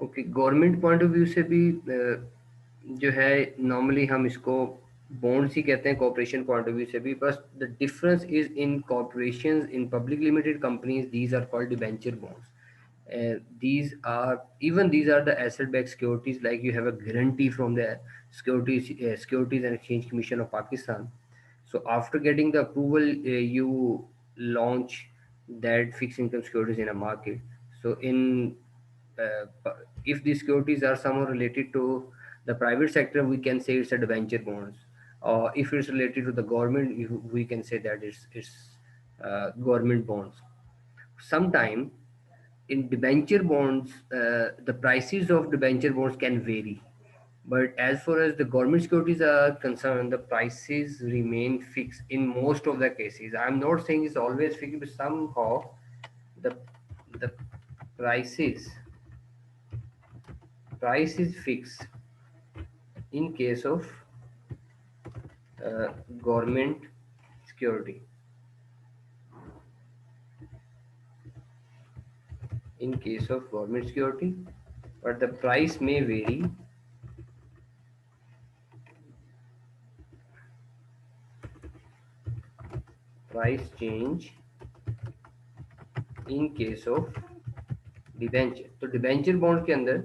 Okay, government point of view से भी जो है नॉर्मली हम इसको बॉन्ड्स ही कहते हैं कॉर्पोरेशन पॉइंट ऑफ व्यू से भी, बस the difference is in corporations, in public limited companies these are called debenture bonds. These are, even these are the asset backed securities, like you have a guarantee from the Securities and Exchange Commission of Pakistan. So after getting the approval, you launch that fixed income securities in a market. So in if these securities are somehow related to the private sector, we can say it's a debenture bonds. Or if it's related to the government, we can say that it's government bonds. Sometime in debenture bonds, the prices of debenture bonds can vary. But as far as the government securities are concerned, the prices remain fixed in most of the cases. I'm not saying it's always fixed, but somehow the the prices price is fixed in case of government security. In case of government security, but the price may vary. Price change in case of debenture. तो debenture bond के अंदर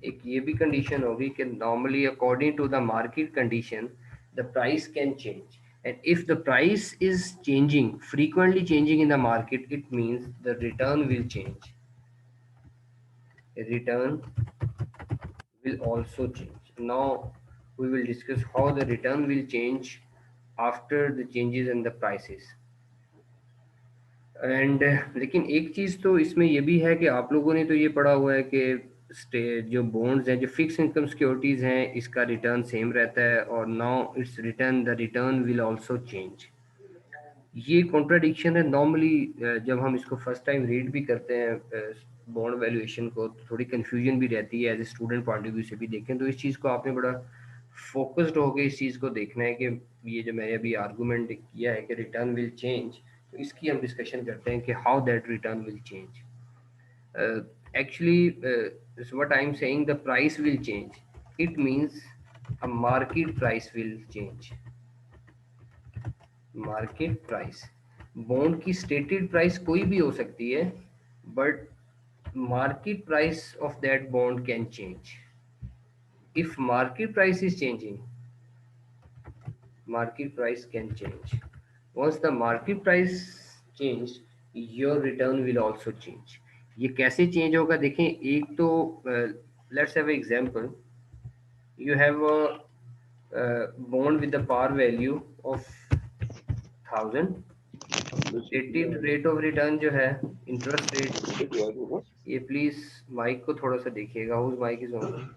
एक ये भी condition होगी कि normally according to the market condition the price can change, and if the price is changing, frequently changing in the market, it means the return will change. Return will also change. Now we will discuss how the return will change after the changes in the prices. And लेकिन एक चीज़ तो इसमें ये भी है कि आप लोगों ने तो ये पढ़ा हुआ है कि जो बॉन्ड्स हैं, जो फिक्स इनकम सिक्योरिटीज़ हैं, इसका रिटर्न सेम रहता है, और now it's return, the return will also change. ये कॉन्ट्राडिक्शन है नॉर्मली. जब हम इसको फर्स्ट टाइम रीड भी करते हैं बॉन्ड वैल्यूएशन को, तो थोड़ी कन्फ्यूजन भी रहती है. As a student point of view से भी देखें तो इस चीज़ को आपने बड़ा फोकस्ड होकर इस चीज़ को देखना है कि ये जो मैंने अभी आर्गूमेंट किया है कि रिटर्न विल चेंज, तो इसकी हम डिस्कशन करते हैं कि how that return will change. Actually what I am saying, the price will change, it means a market price will change. Market price, bond की स्टेटेड प्राइस कोई भी हो सकती है, but market price of that bond can change. If market price is changing, market price can change. Once the market price change, your return will also change. ये कैसे change होगा देखें. एक तो let's have example. You have a bond with the par value of 1000. stated rate of return जो है, interest rate. ये please mic को थोड़ा सा देखिएगा. उस mic is on.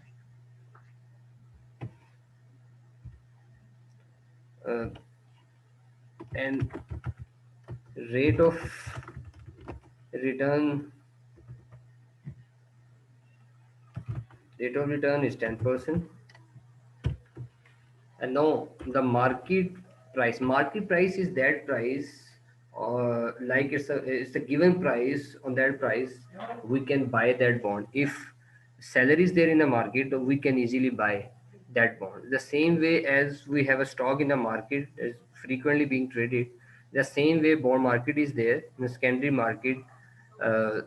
And rate of return is 10%. And now the market price is that price, like it's a given price. On that price we can buy that bond. If salary is there in the market, we can easily buy that bond. The same way as we have a stock in the market is frequently being traded, the same way bond market is there in the secondary market.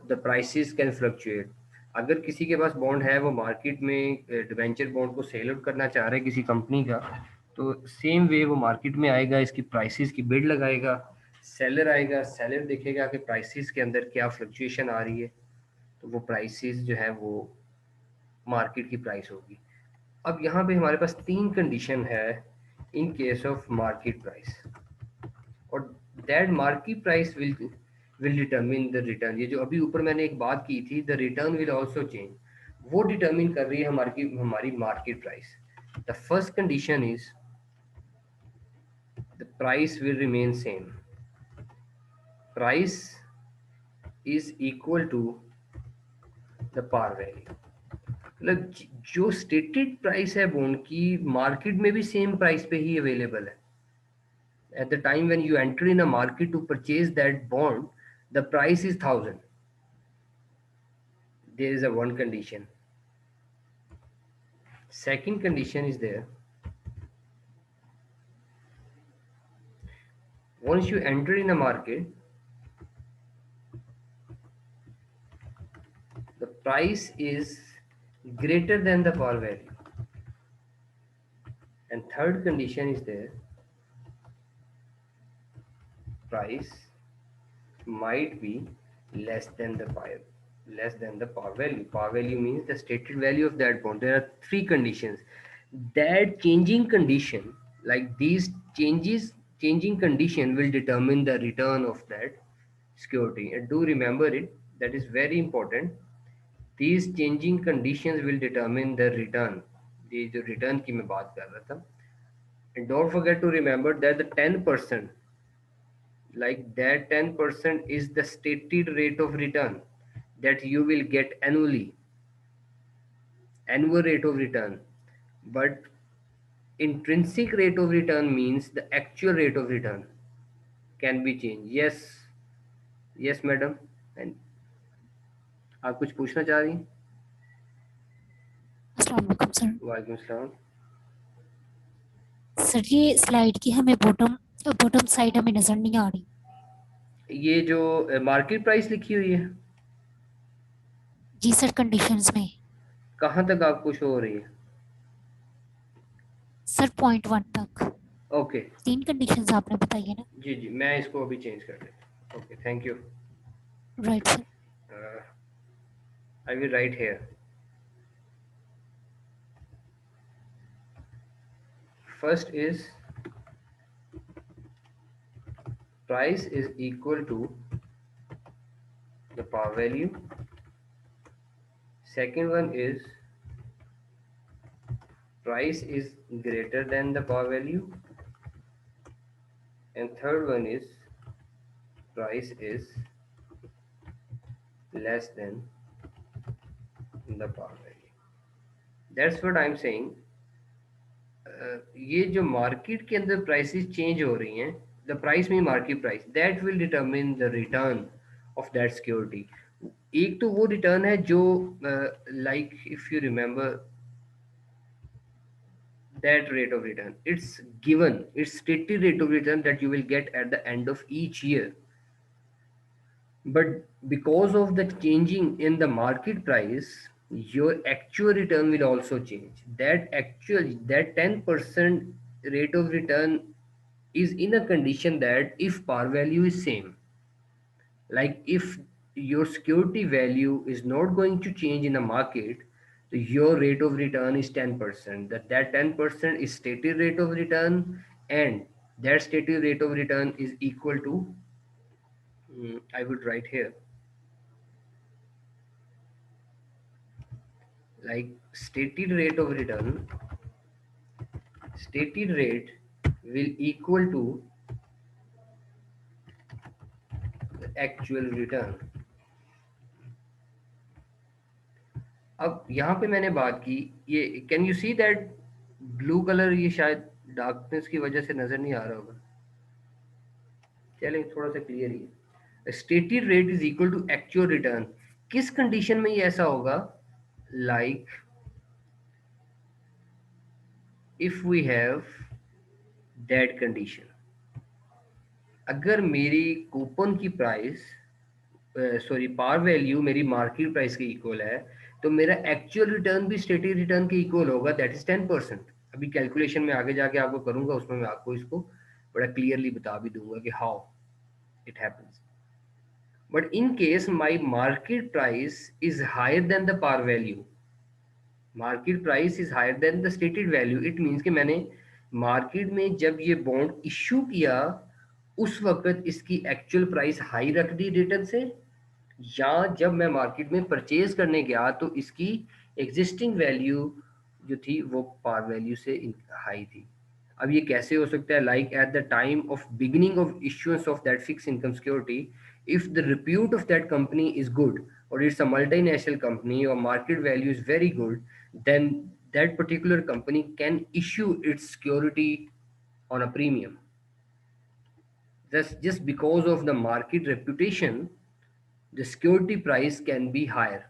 The prices can fluctuate. अगर किसी के पास bond है, वो market में debenture bond को sell out करना चाह रहा है किसी कंपनी का, तो सेम वे वो मार्केट में आएगा, इसकी प्राइसेस की बिड लगाएगा. सेलर आएगा, सेलर देखेगा कि प्राइसेस के अंदर क्या फ्लक्चुएशन आ रही है, तो वो प्राइसेस जो है वो मार्केट की प्राइस होगी. अब यहाँ पे हमारे पास तीन कंडीशन है in case of market price, और that market price will determine the return. ये जो अभी ऊपर मैंने एक बात की थी, the return will also change, वो डिटरमिन कर रही है हमारी market price. The first condition is the price will remain same. Price is equal to the par value. मतलब जो स्टेटेड प्राइस है बॉन्ड की, मार्केट में भी सेम प्राइस पे ही अवेलेबल है. At the time when you enter in a market to purchase that bond, the price is 1000. There is a one condition. Second condition is there. Once you enter in a market, the price is greater than the par value. And third condition is there, price might be less than the par value. Par value means the stated value of that bond. There are three conditions. That changing condition, like these changing condition will determine the return of that security. And do remember it, that is very important. These changing conditions will determine the return. ये जो return की मैं बात कर रहा था. And don't forget to remember that the 10%, like that 10% is the stated rate of return that you will get annually, annual rate of return. But intrinsic rate of return means the actual rate of return can be changed. Yes, yes madam. And आप कुछ पूछना चाह रही हैं? अस्सलाम वालेकुम sir. वालेकुम सलाम. सर ये स्लाइड की हमें बॉटम बॉटम साइड हमें नजर नहीं आ रही। ये जो मार्केट प्राइस लिखी हुई है, जी सर, कंडीशंस में कहाँ तक आपको शो हो रही है? सर पॉइंट 1 तक। ओके. तीन कंडीशंस आपने बताई है ना? जी जी, मैं इसको अभी चेंज कर देता हूँ. Okay, thank you. Right sir. I will write here. First is price is equal to the par value. Second one is price is greater than the par value. And third one is price is less than the par value. That's what I'm saying. ये जो market के अंदर prices change हो रही हैं, the price में market price, that will determine the return of that security. एक तो वो रिटर्न है जो like if you remember that rate of return, it's given, it's stated rate of return that you will get at the end of each year. But because of the changing in the market price, your actual return will also change. That 10% rate of return is in a condition that if par value is same, like if your security value is not going to change in the market, so your rate of return is 10%. That 10% is stated rate of return, and that stated rate of return is equal to, I would write here, like stated rate will equal to the actual return. अब यहाँ पे मैंने बात की, ये can you see that blue colour, ये शायद darkness की वजह से नजर नहीं आ रहा होगा. चलें थोड़ा सा क्लियर ही है. Stated rate is equal to actual return. किस कंडीशन में ये ऐसा होगा? Like if we have that condition, अगर मेरी कूपन की प्राइस सॉरी पार वैल्यू मेरी मार्केट प्राइस के इक्वल है, तो मेरा एक्चुअल रिटर्न भी स्टेटेड रिटर्न के इक्वल होगा, दैट इज 10%. अभी कैलकुलेशन में आगे जाके आपको करूंगा, उसमें मैं आपको इसको बड़ा क्लियरली बता भी दूंगा कि how it happens. But in case my market price is higher than the par value, market price is higher than the stated value, it means कि मैंने मार्केट में जब ये बॉन्ड इश्यू किया उस वक्त इसकी एक्चुअल प्राइस हाई रख दी रिटर्न से, या जब मैं मार्केट में परचेज करने गया तो इसकी एग्जिस्टिंग वैल्यू जो थी वो पार वैल्यू से हाई थी. अब ये कैसे हो सकता है? Like eight the time of beginning of issuance of that fix income security, if the repute of that company is good, or it's a multinational company, or market value is very good, then that particular company can issue its security on a premium. Thus, just because of the market reputation, the security price can be higher.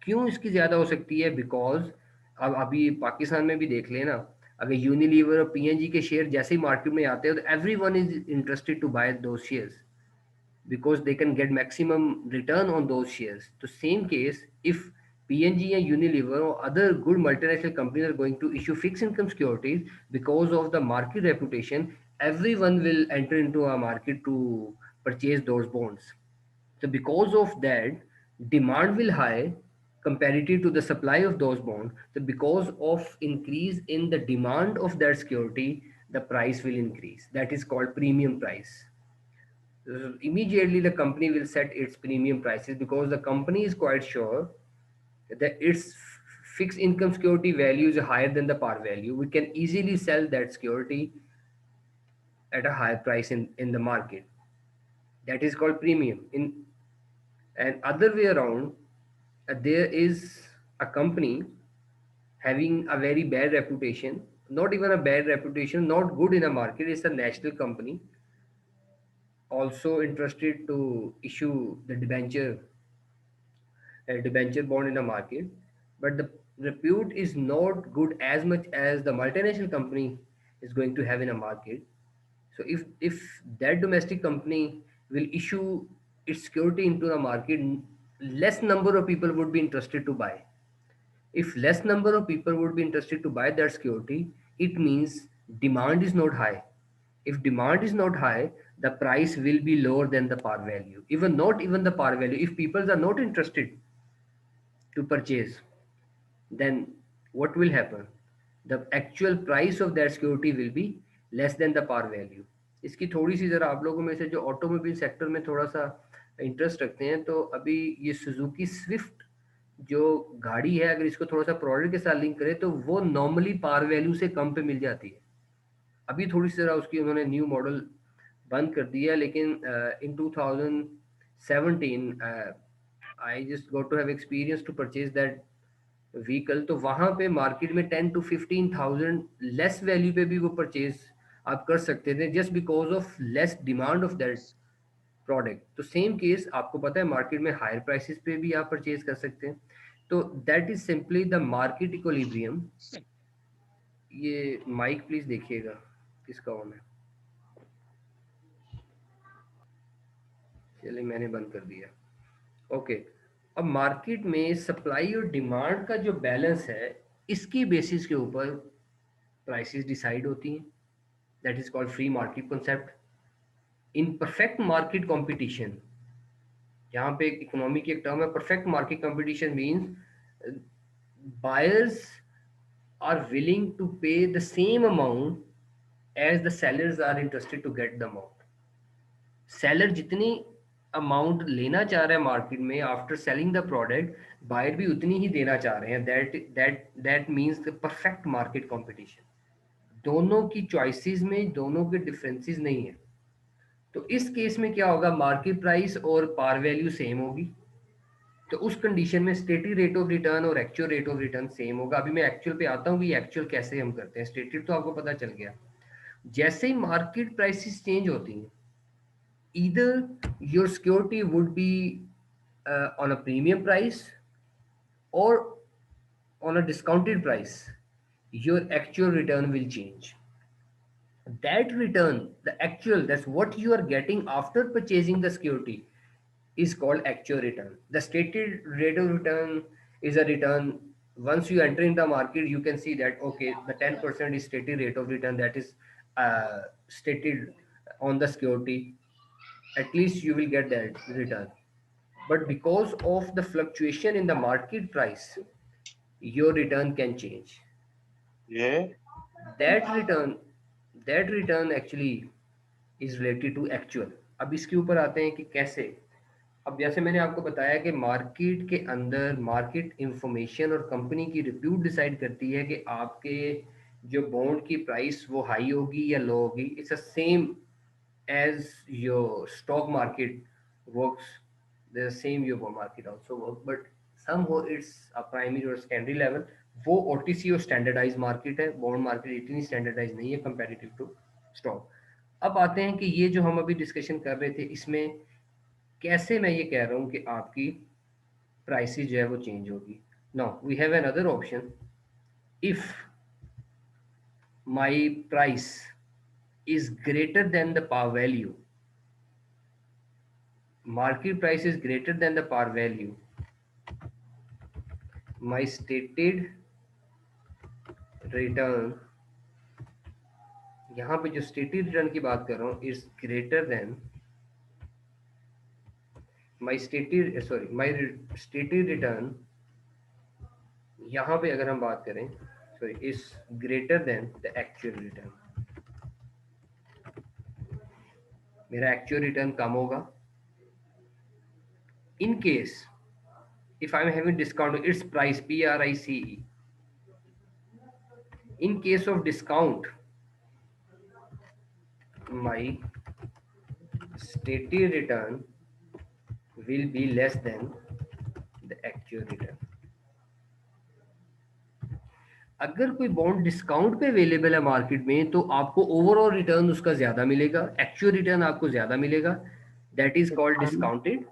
क्यों इसकी ज़्यादा हो सकती है? Because अब अभी पाकिस्तान में भी देख लेना, अगर यूनिलीवर और पीएनजी के शेयर जैसे ही मार्केट में आते हैं तो everyone is interested to buy दो shares because they can get maximum return on those shares. So same case, if PNG and Unilever or other good multinational companies are going to issue fixed income securities because of the market reputation, everyone will enter into a market to purchase those bonds. So because of that, demand will high comparative to the supply of those bonds. So because of increase in the demand of that security, the price will increase. That is called premium price. Immediately the company will set its premium prices because the company is quite sure that its fixed income security value is higher than the par value. We can easily sell that security at a higher price in the market. That is called premium. In and other way around, there is a company having a very bad reputation, not even a bad reputation, not good in a market. It's a national company also interested to issue the debenture bond in the market, but the repute is not good as much as the multinational company is going to have in a market. So if that domestic company will issue its security into the market, less number of people would be interested to buy. If less number of people would be interested to buy that security, it means demand is not high. If demand is not high, the price will be lower than the par value. Even not even the par value. If people are not interested to purchase, then what will happen? The actual price of that security will be less than the par value. इसकी थोड़ी सी ज़रा आप लोगों में से जो automobile sector में थोड़ा सा इंटरेस्ट रखते हैं, तो अभी ये सुजुकी स्विफ्ट जो गाड़ी है, अगर इसको थोड़ा सा प्रोडक्ट के साथ लिंक करें तो वो नॉर्मली पार वैल्यू से कम पे मिल जाती है। अभी थोड़ी सी ज़रा उसकी उन्होंने न्यू मॉडल बंद कर दिया, लेकिन in 2017 I just got to have experience to purchase that vehicle. तो वहां पे मार्केट में 10 to 15,000 लेस वैल्यू पे भी वो परचेज आप कर सकते थे, just because of less demand of that product. तो सेम केस आपको पता है मार्केट में हायर प्राइसेस पे भी आप परचेज कर सकते हैं। तो that is simply the market equilibrium. ये माइक प्लीज देखिएगा किसका ऑन है। चलिए मैंने बंद कर दिया। ओके, अब मार्केट में सप्लाई और डिमांड का जो बैलेंस है, इसकी बेसिस के ऊपर प्राइसेस डिसाइड होती हैं। That is called free market concept. In perfect market competition, यहाँ पे इकोनॉमी की एक टर्म है perfect market competition, means buyers are willing to pay the same amount as the sellers are interested to get the amount. Seller जितनी amount लेना चाह रहा है मार्केट में after selling the product, buyer भी उतनी ही देना चाह रहे हैं। That means the perfect market competition. दोनों की चॉइसेस में दोनों के डिफरेंसेस नहीं है। तो इस केस में क्या होगा, मार्केट प्राइस और पार वैल्यू सेम होगी। तो उस कंडीशन में स्टेटेड रेट ऑफ रिटर्न और actual rate of return same होगा। अभी मैं एक्चुअल पे आता हूँ कि एक्चुअल कैसे हम करते हैं। स्टेटेड तो आपको पता चल गया। जैसे ही मार्केट प्राइसेस चेंज होती हैं, either your security would be on a premium price or on a discounted price, your actual return will change. That return, the actual, that's what you are getting after purchasing the security, is called actual return. The stated rate of return is a return. Once you enter in the market, you can see that okay, the 10% is stated rate of return that is stated on the security. At least you will get that return. But because of the fluctuation in the market price, your return can change. ये That return, that return actually is related to actual. अब इसके ऊपर आते हैं कि कैसे। अब जैसे मैंने आपको बताया कि मार्केट के अंदर मार्केट इंफॉर्मेशन और कंपनी की रिप्यूट डिसाइड करती है कि आपके जो बॉन्ड की प्राइस वो हाई होगी या लो होगी। It's a same as your stock market works, the same your bond market also work, but somehow it's a primary or secondary level। वो OTC और स्टैंडर्डाइज मार्केट है, बॉन्ड मार्केट इतनी standardise नहीं है कंपेरेटिव टू स्टॉक। अब आते हैं कि ये जो हम अभी डिस्कशन कर रहे थे, इसमें कैसे मैं ये कह रहा हूँ कि आपकी प्राइसेस जो है वो चेंज होगी. Now we have another option. If my price is greater than the par value, market price is greater than the par value, my stated return, यहाँ पे जो stated return की बात कर रहा हूँ is greater than my stated return, यहाँ पे अगर हम बात करें sorry is greater than the actual return, मेरा actual return कम होगा. In case if I am having discount, its price PRICE, in case of discount my stated return will be less than the actual return. अगर कोई bond discount पे available है market में तो आपको overall return उसका ज्यादा मिलेगा, एक्चुअल रिटर्न आपको ज्यादा मिलेगा. That is called discounted.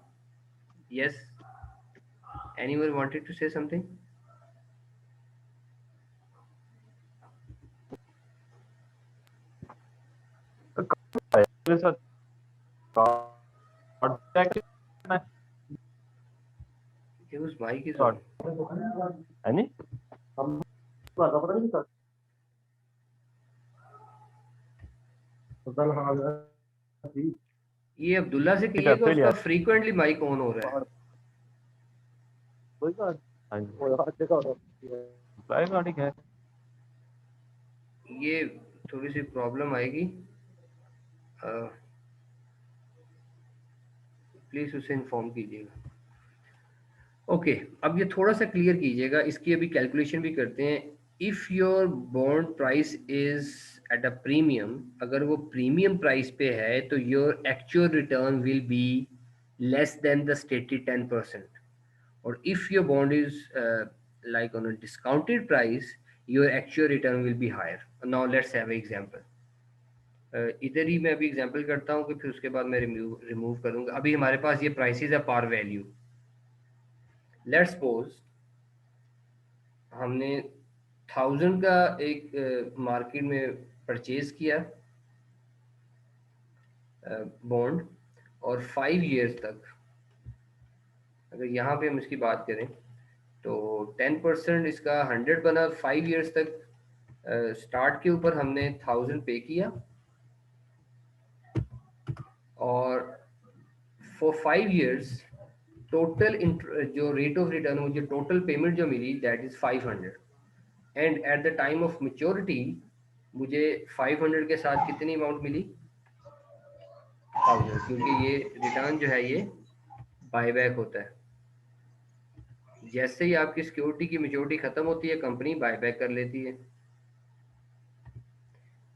Yes, anyone wanted to say something? Whose mic is on? Any? ये अब्दुल्ला से कहिएगा उसका फ्रीक्वेंटली माइक ऑन हो रहा है. ये थोड़ी सी प्रॉब्लम आएगी, प्लीज उसे इन्फॉर्म कीजिएगा. ओके, अब ये थोड़ा सा क्लियर कीजिएगा, इसकी अभी कैलकुलेशन भी करते हैं. If your bond price is at a premium, अगर वो प्रीमियम प्राइस पे है तो your actual return will be less than the stated 10%. और if your bond is like on a discounted price, your actual return will be higher. Now let's have an example. इधर ही मैं अभी example करता हूँ कि फिर उसके बाद मैं रिमूव करूँगा. अभी हमारे पास ये प्राइसेस है पार वैल्यू. लेट्स सपोज हमने 1000 का एक मार्केट में परचेज किया बॉन्ड, और 5 इयर्स तक, अगर यहाँ पे हम इसकी बात करें तो 10% इसका 100 बना. 5 इयर्स तक स्टार्ट के ऊपर हमने 1000 पे किया, और फॉर 5 इयर्स टोटल जो रेट ऑफ रिटर्न, मुझे टोटल पेमेंट जो मिली that is 500. And at the time of maturity मुझे 500 के साथ कितनी अमाउंट मिली? 1000, क्योंकि ये रिटर्न जो है ये बायबैक होता है. जैसे ही आपकी सिक्योरिटी की मेच्योरिटी खत्म होती है कंपनी बायबैक कर लेती है.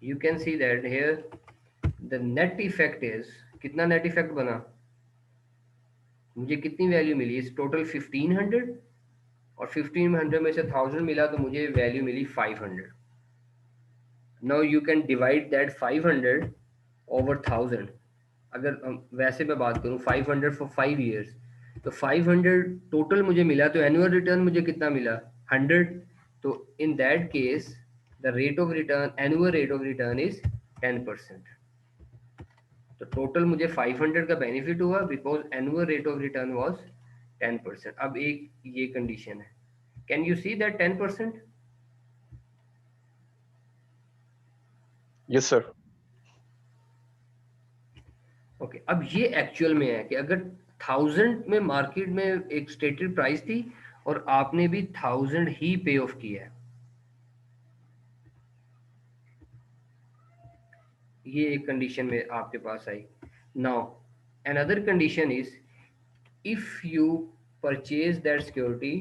You can see that here the net effect is, कितना नेट इफेक्ट बना? मुझे कितनी वैल्यू मिली? इस टोटल 1500, और 1500 में से 1000 मिला तो मुझे वैल्यू मिली 500. Now you can divide that 500 over 1000. अगर वैसे मैं बात करूं 500 फॉर 5 इयर्स, तो 500 टोटल मुझे मिला, तो एनुअल रिटर्न मुझे कितना मिला? 100. तो in that case the rate of return, annual rate of return is 10%. तो टोटल मुझे 500 का बेनिफिट हुआ because annual rate of return was 10%. अब एक ये कंडीशन है, can you see that 10%? Yes sir. Okay, अब ये एक्चुअल में है कि अगर 1000 में मार्केट में एक स्टेटेड प्राइस थी और आपने भी 1000 ही पे ऑफ किया है, ये एक कंडीशन में आपके पास आई. Now another condition is if you purchase that security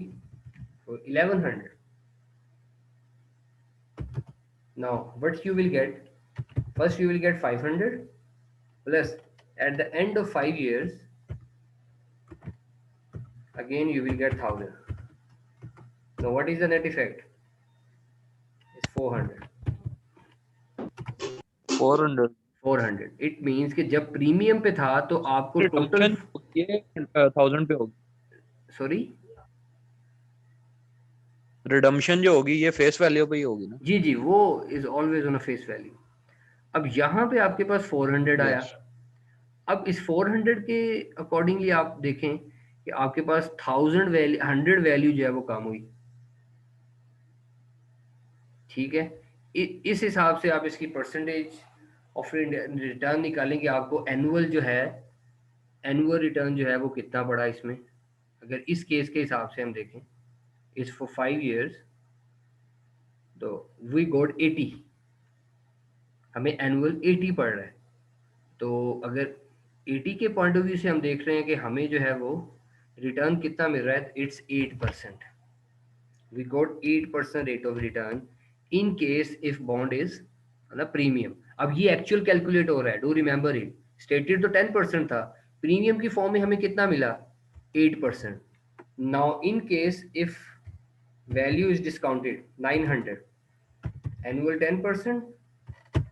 for 1100. now what you will get? First you will get 500 plus at the end of 5 years again you will get 1000. now what is the net effect? It's 400. 400. it means कि जब premium पे था तो आपको total 1000 पे होगी. Sorry redemption जो होगी ये फेस वैल्यू पे ही होगी ना? जी जी, वो is always on a face value. अब यहाँ पे आपके पास 400 आया। यस। अब इस 400 के अकॉर्डिंगली आप देखें कि आपके पास 100 वैल्यू जो है वो कम हुई। ठीक है, इस हिसाब से आप इसकी परसेंटेज ऑफ रिटर्न निकालेंगे, आपको एनुअल जो है, एनुअल रिटर्न जो है वो कितना पड़ा इसमें। अगर इस केस के हिसाब से हम देखें, इस फॉर 5 years, तो वी गॉट 80, हमें एनुअल 80 पड़ रहा है। तो अगर 80 के पॉइंट ऑफ व्यू से हम देख रहे हैं कि हमें जो है वो रिटर्न कितना मिल रहा है, it's 8%। We got 8% rate of return in case if bond is ना प्रीमियम। अब ये एक्चुअल कैलकुलेट हो रहा है, डू रिमेंबर इट, स्टेटेड तो 10% था, प्रीमियम की फॉर्म में हमें कितना मिला, 8%। Now in case if value is discounted 900, annual 10%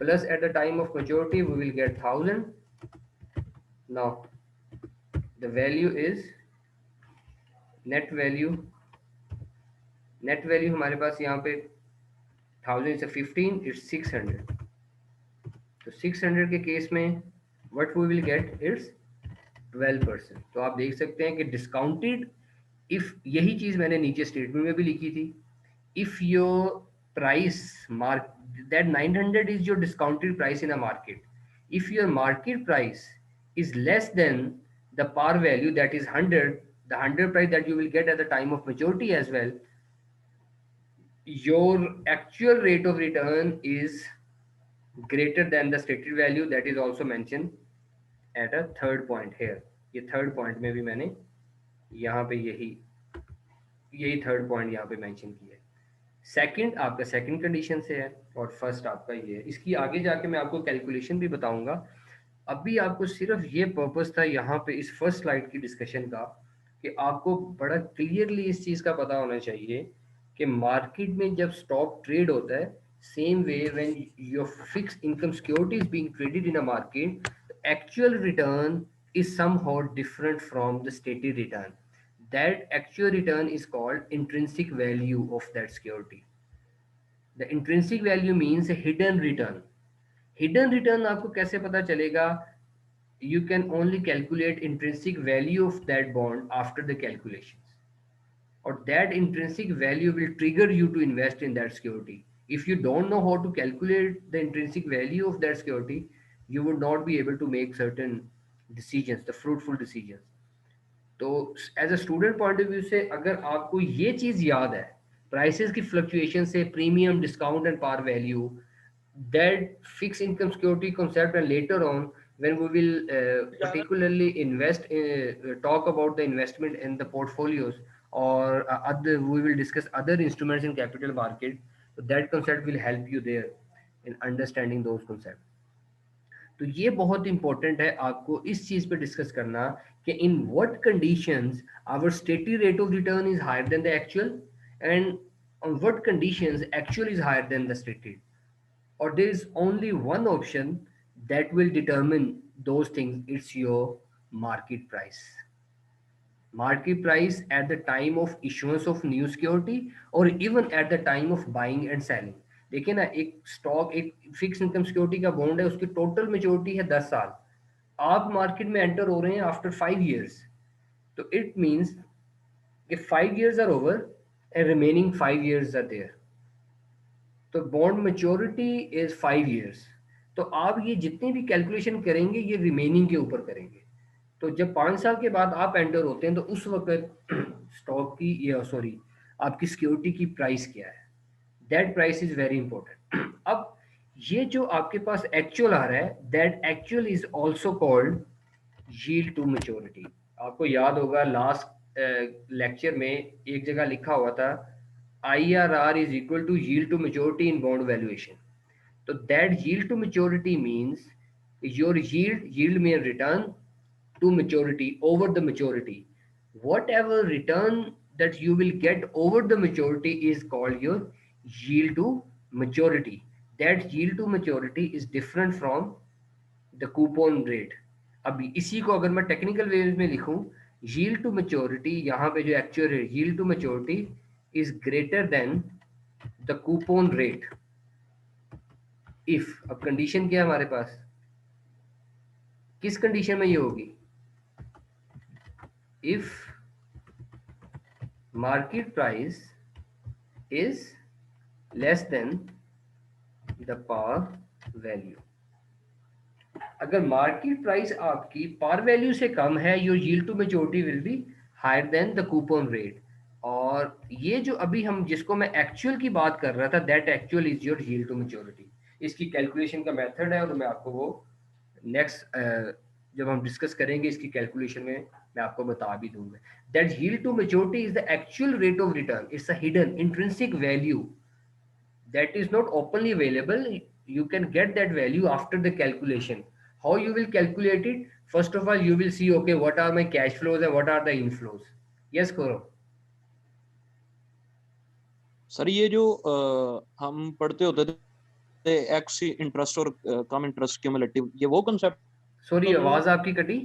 plus at the time of maturity we will get 1000. Now the value is net value हमारे पास यहाँ पे 1000 से 15 इट्स 600। तो 600 के केस में what we will get is 12%। तो आप देख सकते हैं कि डिस्काउंटेड, इफ यही चीज मैंने नीचे स्टेटमेंट में भी लिखी थी, if your price mark that 900 is your discounted price in a market, if your market price is less than the par value, that is 100, the 100 price that you will get at the time of maturity as well, your actual rate of return is greater than the stated value, that is also mentioned at a third point here। ये third point में भी मैंने यहाँ पे यही third point यहाँ पे mention किया है। सेकंड आपका सेकंड कंडीशन से है और फर्स्ट आपका ये है। इसकी आगे जाके मैं आपको कैलकुलेशन भी बताऊंगा। अभी आपको सिर्फ ये पर्पस था यहाँ पे इस फर्स्ट स्लाइड की डिस्कशन का कि आपको बड़ा क्लियरली इस चीज़ का पता होना चाहिए कि मार्केट में जब स्टॉक ट्रेड होता है, same way when your fix income security is being traded in a market, actual return is somehow different from the stated return. That actual return is called intrinsic value of that security. The intrinsic value means a hidden return. Hidden return आपको कैसे पता चलेगा? You can only calculate intrinsic value of that bond after the calculations, or that intrinsic value will trigger you to invest in that security. If you don't know how to calculate the intrinsic value of that security, you would not be able to make certain decisions, the fruitful decisions. तो as a student point of view से अगर आपको ये चीज याद है, prices की fluctuation से premium, discount and par value, that fix income security concept, and later on when we will particularly talk about the investment in the portfolios, or other we will discuss other instruments in capital market, so that concept will help you there in understanding those concepts. तो ये बहुत important है आपको इस चीज पे discuss करना कि in what conditions our stated rate of return is higher than the actual, and on what conditions actual is higher than the stated, or there is only one option that will determine those things, it's your market price. Market price at the time of issuance of new security or even at the time of buying and selling. देखिए ना, एक stock, एक fix income security का bond है, उसकी total maturity है 10 साल, आप मार्केट में एंटर हो रहे हैं आफ्टर 5 years, तो इट मीन्स कि 5 years are over and remaining 5 years are there, तो बॉन्ड मेच्योरिटी इज 5 years। तो आप ये जितनी भी कैलकुलेशन करेंगे ये रिमेनिंग के ऊपर करेंगे। तो जब 5 साल के बाद आप एंटर होते हैं तो उस वक्त स्टॉक की, या सॉरी, आपकी सिक्योरिटी की प्राइस क्या है, that price is very important. अब ये जो आपके पास एक्चुअल आ रहा है, that actual is also called yield to maturity. आपको याद होगा लास्ट लेक्चर में एक जगह लिखा हुआ था IRR is equal to yield to maturity in bond valuation. तो that yield to maturity means your yield में return to maturity, over the maturity. Whatever return that you will get over the maturity is called your yield to maturity. That yield to maturity is different from the coupon rate. अब इसी को अगर मैं technical way में लिखूं, yield to maturity, यहाँ पे जो एक्चुअल है yield to maturity is greater than the coupon rate if, अब कंडीशन क्या है हमारे पास, किस कंडीशन में ये होगी, if market price is less than the par value. अगर मार्केट प्राइस आपकी पार वैल्यू से कम है, your yield to maturity will be higher than the coupon rate. और ये जो अभी हम जिसको मैं एक्चुअल की बात कर रहा था, that actual is your yield to maturity. इसकी कैलकुलेशन का मेथड है और मैं आपको वो नेक्स्ट जब हम डिस्कस करेंगे इसकी कैलकुलेशन में मैं आपको बता भी दूंगा. That yield to maturity is the actual rate of return. It's a hidden intrinsic value that is not openly available. You can get that value after the calculation. How you will calculate it? First of all, you will see, okay, what are my cash flows and what are the inflows. Yes, Gaurav. Sir ये जो हम पढ़ते होते थे x interest और कम interest cumulative, ये वो concept. Sorry, आवाज आपकी कटी.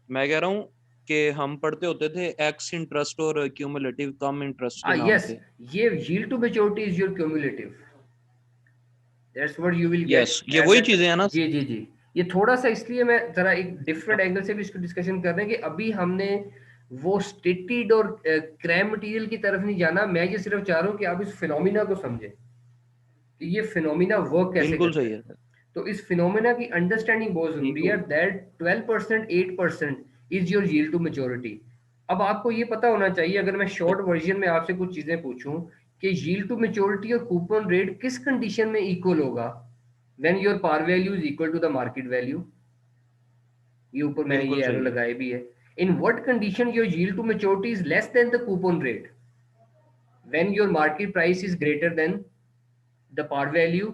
मैं कह रहा हूँ कि हम पढ़ते होते थे एक्स इंटरेस्ट और क्यूमुलेटिव कम इंटरेस्ट के नाम Yes, से. ये yield to maturity is your cumulative. That's what you will get. Yes, ये वही चीजें हैं ना. जी जी जी. ये थोड़ा सा इसलिए मैं जरा एक डिफरेंट एंगल से भी इसको डिस्कशन कर रहे हैं कि अभी हमने वो स्टेटेड और क्रैम मटेरियल की तरफ नहीं जाना. मैं ये सिर्फ चाह रहा हूँ कि आप इस फिनोमिना को समझें कि ये फिनोमिना वर्क कैसे बिल्कुल करता सही है. है सर. तो इस फिनोमिना की अंडरस्टैंडिंग बहुत जरूरी है. That 12% 8% is your yield to maturity. अब आपको ये पता होना चाहिए, अगर मैं शॉर्ट वर्जन में आपसे कुछ चीजें पूछूं कि यील्ड टू मैच्योरिटी और कूपन रेट किस कंडीशन में इक्वल होगा, when your par value is equal to the market value. ये ऊपर मैंने बिल्कुल ये एरो सही है. लगाए भी है. In what condition your yield to maturity is less than the coupon rate, when your market price is greater than the par value.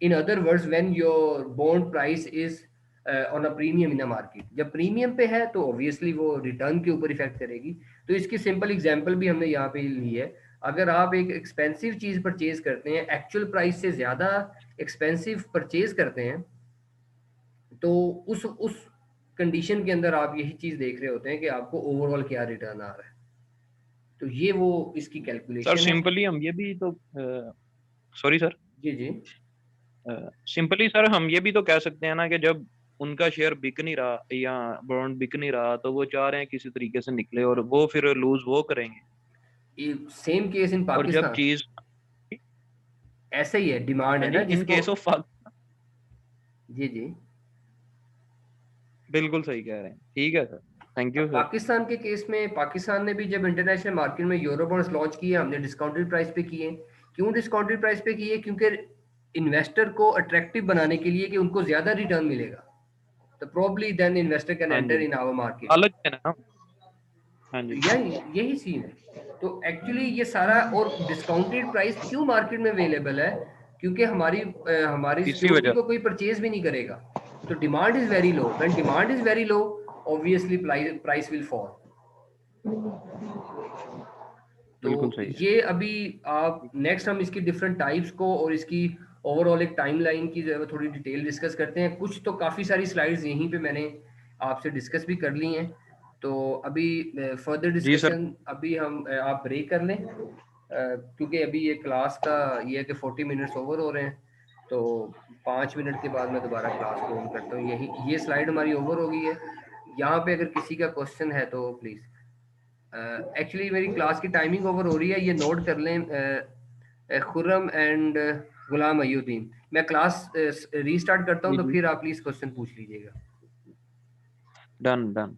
In other words, when your bond price is on a premium in the market. जब premium पे है तो obviously वो return के ऊपर effect करेगी. तो इसकी सिंपल एग्जांपल भी हमने यहाँ पे ली है. अगर आप एक एक्सपेंसिव चीज परचेज करते हैं, एक्चुअल प्राइस से ज्यादा एक्सपेंसिव परचेज करते हैं, तो उस कंडीशन के अंदर आप यही चीज देख रहे होते हैं कि आपको ओवरऑल क्या रिटर्न आ रहा है. तो ये वो इसकी सर कैलकुलेशन है. सिंपली हम ये भी तो सॉरी सर, जी जी. सिंपली सर हम ये भी तो कह सकते हैं ना कि जब उनका शेयर बिक नहीं रहा या बॉन्ड बिक नहीं रहा तो वो चाह रहे हैं किसी तरीके से निकले और वो फिर लूज वो करेंगे. सेम केस इन और जब पाकिस्तान चीज ऐसा ही है. डिमांड है ना इन जिसको. केस ऑफ जी जी. बिल्कुल सही कह रहे हैं. ठीक है sir, thank you sir. Pakistan के केस में, पाकिस्तान ने भी जब इंटरनेशनल मार्केट में यूरो बॉन्ड्स लॉन्च किए, हमने डिस्काउंटेड प्राइस पे किए. क्यों डिस्काउंटेड प्राइस पे किए? क्योंकि इन्वेस्टर को अट्रैक्टिव बनाने के लिए कि उनको ज्यादा रिटर्न मिलेगा. तो प्रोबब्ली देन इन्वेस्टर कैन हाँ एंटर जी, इन आवर मार्केट. अलग है ना. हाँ जी, यही सीन है. तो एक्चुअली ये सारा, और डिस्काउंटेड प्राइस क्यों मार्केट में अवेलेबल है? क्योंकि हमारी इसी सिक्योरिटी वजह को कोई परचेज भी नहीं करेगा. तो demand is very low. When demand is very low, obviously price will fall. बिल्कुल तो सही है. ये अभी आप नेक्स्ट हम इसकी डिफरेंट टाइप्स को और इसकी ओवरऑल एक टाइमलाइन की थोड़ी डिटेल डिस्कस करते हैं. कुछ तो काफ़ी सारी स्लाइड्स यहीं पे मैंने आपसे डिस्कस भी कर ली हैं. तो अभी फर्दर जी सर. डिस्कशन अभी हम आप ब्रेक कर लें, क्योंकि अभी ये क्लास का ये है कि 40 मिनट्स ओवर हो रहे हैं. तो 5 मिनट के बाद मैं दोबारा क्लास को ऑन करता हूँ. यही ये स्लाइड हमारी ओवर हो गई है. यहाँ पे अगर किसी का क्वेश्चन है तो प्लीज़. एक्चुअली मेरी क्लास की टाइमिंग ओवर हो रही है, ये नोट कर लें. खुर्रम एंड गुलाम अयुद्दीन, मैं क्लास रीस्टार्ट करता हूँ, जी तो जी, फिर आप प्लीज क्वेश्चन पूछ लीजिएगा. Done done.